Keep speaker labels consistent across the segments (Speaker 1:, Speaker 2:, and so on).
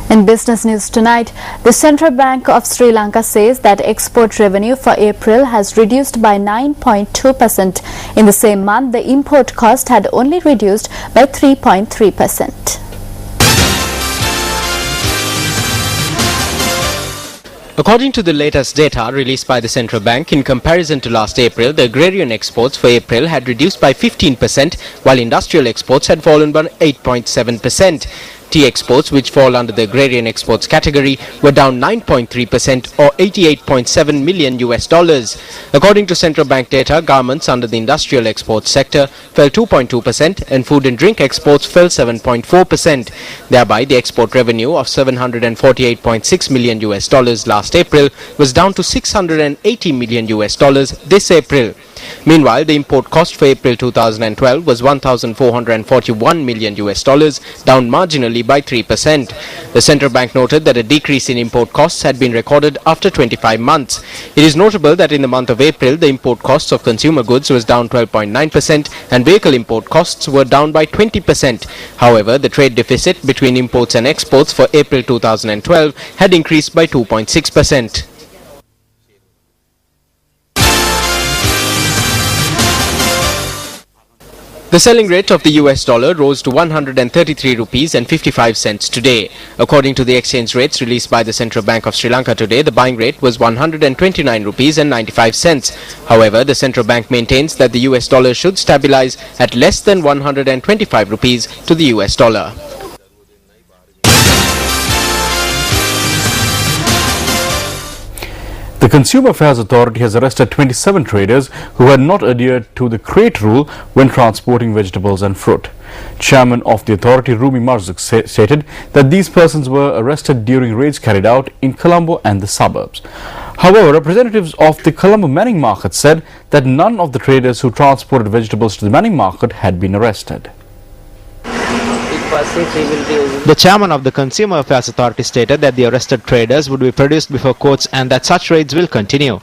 Speaker 1: In business news tonight, the Central Bank of Sri Lanka says that export revenue for April has reduced by 9.2%. In the same month, the import cost had only reduced by 3.3%.
Speaker 2: According to the latest data released by the central bank, in comparison to last April, the agrarian exports for April had reduced by 15%, while industrial exports had fallen by 8.7%. Tea exports, which fall under the agrarian exports category, were down 9.3% or $88.7 million. According to central bank data, garments under the industrial exports sector fell 2.2% and food and drink exports fell 7.4%. Thereby, the export revenue of $748.6 million last April was down to $680 million this April. Meanwhile, the import cost for April 2012 was $1,441 million, down marginally by 3%. The central bank noted that a decrease in import costs had been recorded after 25 months. It is notable that in the month of April, the import costs of consumer goods was down 12.9% and vehicle import costs were down by 20%. However, the trade deficit between imports and exports for April 2012 had increased by 2.6%. The selling rate of the US dollar rose to 133 rupees and 55 cents today. According to the exchange rates released by the Central Bank of Sri Lanka today, the buying rate was 129 rupees and 95 cents. However, the central bank maintains that the US dollar should stabilize at less than 125 rupees to the US dollar.
Speaker 3: The Consumer Affairs Authority has arrested 27 traders who had not adhered to the crate rule when transporting vegetables and fruit. Chairman of the authority, Rumi Marzuk, stated that these persons were arrested during raids carried out in Colombo and the suburbs. However, representatives of the Colombo Manning Market said that none of the traders who transported vegetables to the Manning Market had been arrested.
Speaker 2: The chairman of the Consumer Affairs Authority stated that the arrested traders would be produced before courts and that such raids will continue.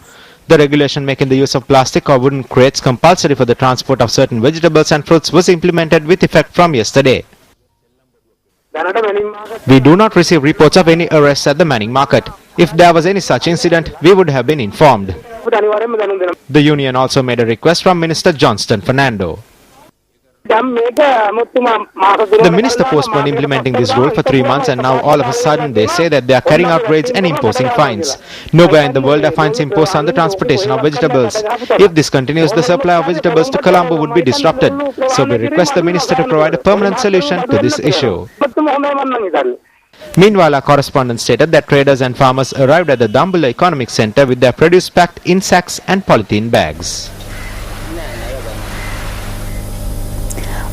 Speaker 2: The regulation making the use of plastic or wooden crates compulsory for the transport of certain vegetables and fruits was implemented with effect from yesterday. We do not receive reports of any arrests at the Manning Market. If there was any such incident, we would have been informed. The union also made a request from Minister Johnston Fernando. The minister postponed implementing this rule for 3 months and now all of a sudden they say that they are carrying out raids and imposing fines. Nowhere in the world are fines imposed on the transportation of vegetables. If this continues, the supply of vegetables to Colombo would be disrupted. So we request the minister to provide a permanent solution to this issue. Meanwhile, our correspondent stated that traders and farmers arrived at the Dambulla Economic Centre with their produce packed in sacks and polythene bags.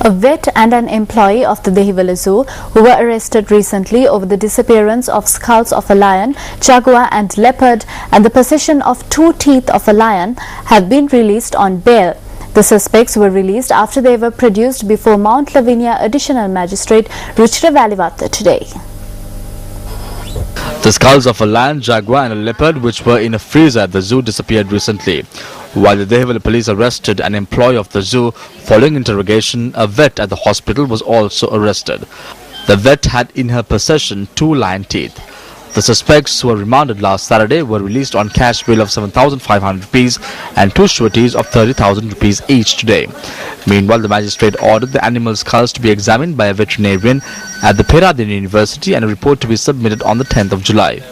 Speaker 1: A vet and an employee of the Dehiwala Zoo who were arrested recently over the disappearance of skulls of a lion, jaguar and leopard and the possession of 2 teeth of a lion have been released on bail. The suspects were released after they were produced before Mount Lavinia Additional Magistrate Ruchira Valivatta today.
Speaker 3: The skulls of a lion, jaguar and a leopard which were in a freezer at the zoo disappeared recently. While the Dehiwala police arrested an employee of the zoo, following interrogation, a vet at the hospital was also arrested. The vet had in her possession 2 lion teeth. The suspects who were remanded last Saturday were released on cash bail of 7,500 rupees and 2 sureties of 30,000 rupees each today. Meanwhile, the magistrate ordered the animal skulls to be examined by a veterinarian at the Peradeniya University and a report to be submitted on the 10th of July.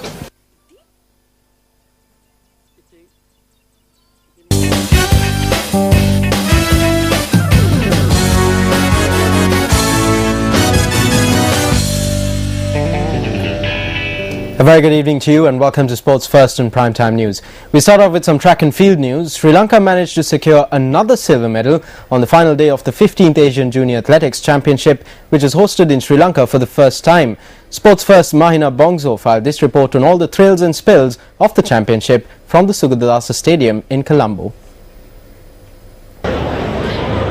Speaker 4: A very good evening to you and welcome to Sports First and Primetime News. We start off with some track and field news. Sri Lanka managed to secure another silver medal on the final day of the 15th Asian Junior Athletics Championship, which is hosted in Sri Lanka for the first time. Sports First Mahina Bongso filed this report on all the thrills and spills of the championship from the Sugadadasa Stadium in Colombo.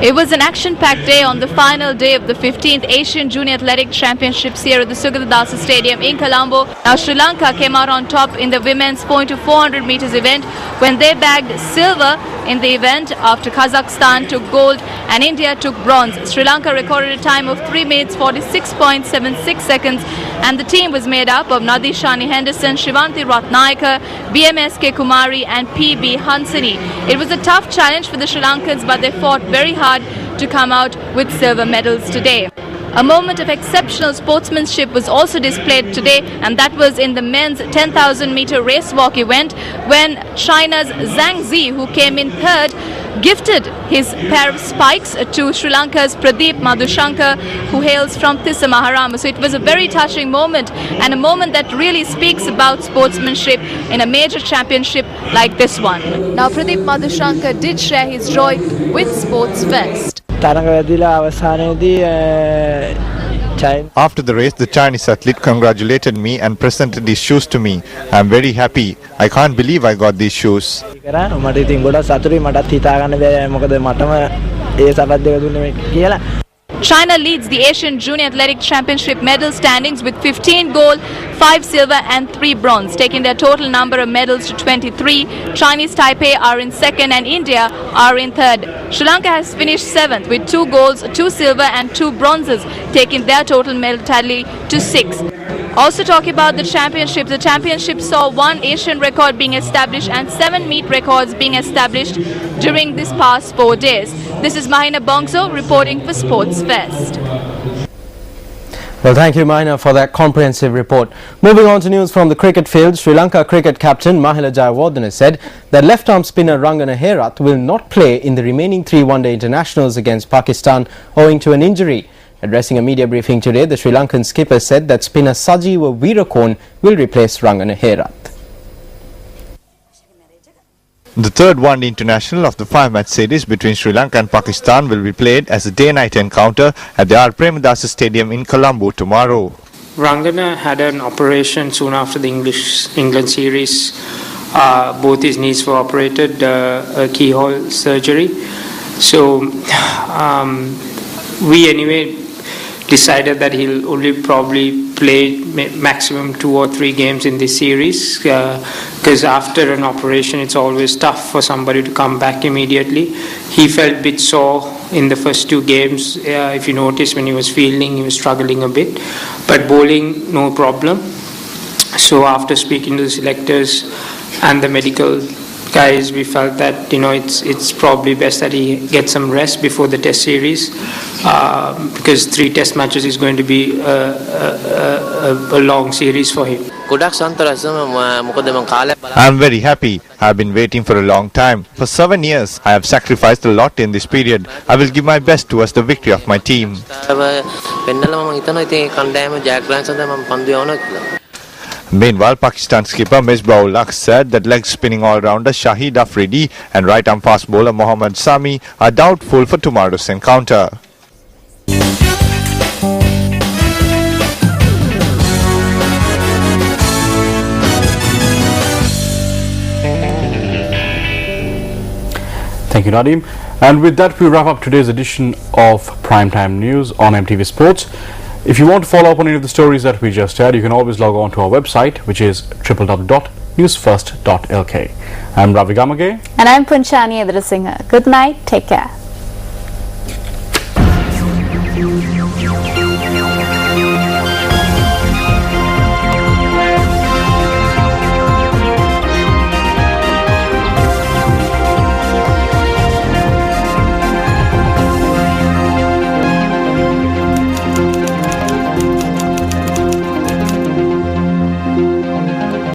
Speaker 5: It was an action-packed day on the final day of the 15th Asian Junior Athletic Championships here at the Sugadadasa Stadium in Colombo. Now Sri Lanka came out on top in the women's point to 400 meters event when they bagged silver in the event after Kazakhstan took gold and India took bronze. Sri Lanka recorded a time of 3 minutes 46.76 seconds, and the team was made up of Nadishani Henderson, Shivanti Ratnayaka, BMSK Kumari and PB Hansini. It was a tough challenge for the Sri Lankans, but they fought very hard to come out with silver medals today. A moment of exceptional sportsmanship was also displayed today, and that was in the men's 10,000 meter race walk event when China's Zhang Zi, who came in third, gifted his pair of spikes to Sri Lanka's Pradeep Madhushankar, who hails from Tissa Maharama. So it was a very touching moment, and a moment that really speaks about sportsmanship in a major championship like this one. Now Pradeep Madhushankar did share his joy with Sports Fest.
Speaker 6: After the race, the Chinese athlete congratulated me and presented these shoes to me. I am very happy. I can't believe I got these shoes.
Speaker 5: China leads the Asian Junior Athletic Championship medal standings with 15 gold, 5 silver and 3 bronze, taking their total number of medals to 23. Chinese Taipei are in second and India are in third. Sri Lanka has finished 7th with 2 golds, 2 silver and 2 bronzes, taking their total medal tally to 6. Also talking about the championship saw 1 Asian record being established and 7 meet records being established during this past 4 days. This is Mahina Bongso reporting for Sports Fest.
Speaker 4: Well, thank you, Mahina, for that comprehensive report. Moving on to news from the cricket field, Sri Lanka cricket captain Mahela Jayawardene said that left-arm spinner Rangana Herath will not play in the remaining 3 one-day internationals against Pakistan owing to an injury. Addressing a media briefing today, the Sri Lankan skipper said that spinner Sajeewa Weerakorn will replace Rangana Herath.
Speaker 6: The third one-day international of the 5-match series between Sri Lanka and Pakistan will be played as a day-night encounter at the R. Premadasa Stadium in Colombo tomorrow.
Speaker 7: Rangana had an operation soon after the England series. Both his knees were operated, a keyhole surgery. So we anyway decided that he'll only probably play maximum 2 or 3 games in this series, because after an operation it's always tough for somebody to come back immediately. He felt a bit sore in the first 2 games. If you notice, when he was fielding, he was struggling a bit, but bowling, no problem. So after speaking to the selectors and the medical guys, we felt that it's probably best that he gets some rest before the test series, because 3 test matches is going to be a long series for him.
Speaker 6: I am very happy. I have been waiting for a long time. For 7 years, I have sacrificed a lot in this period. I will give my best towards the victory of my team. Meanwhile, Pakistan skipper Misbah-ul-Haq said that leg-spinning all-rounder Shahid Afridi and right-arm fast bowler Mohammad Sami are doubtful for tomorrow's encounter.
Speaker 8: Thank you, Nadeem. And with that, we wrap up today's edition of Primetime News on MTV Sports. If you want to follow up on any of the stories that we just had, you can always log on to our website, which is www.newsfirst.lk. I'm Ravi Gamage.
Speaker 1: And I'm Punchani Edrasinghe. Good night. Take care.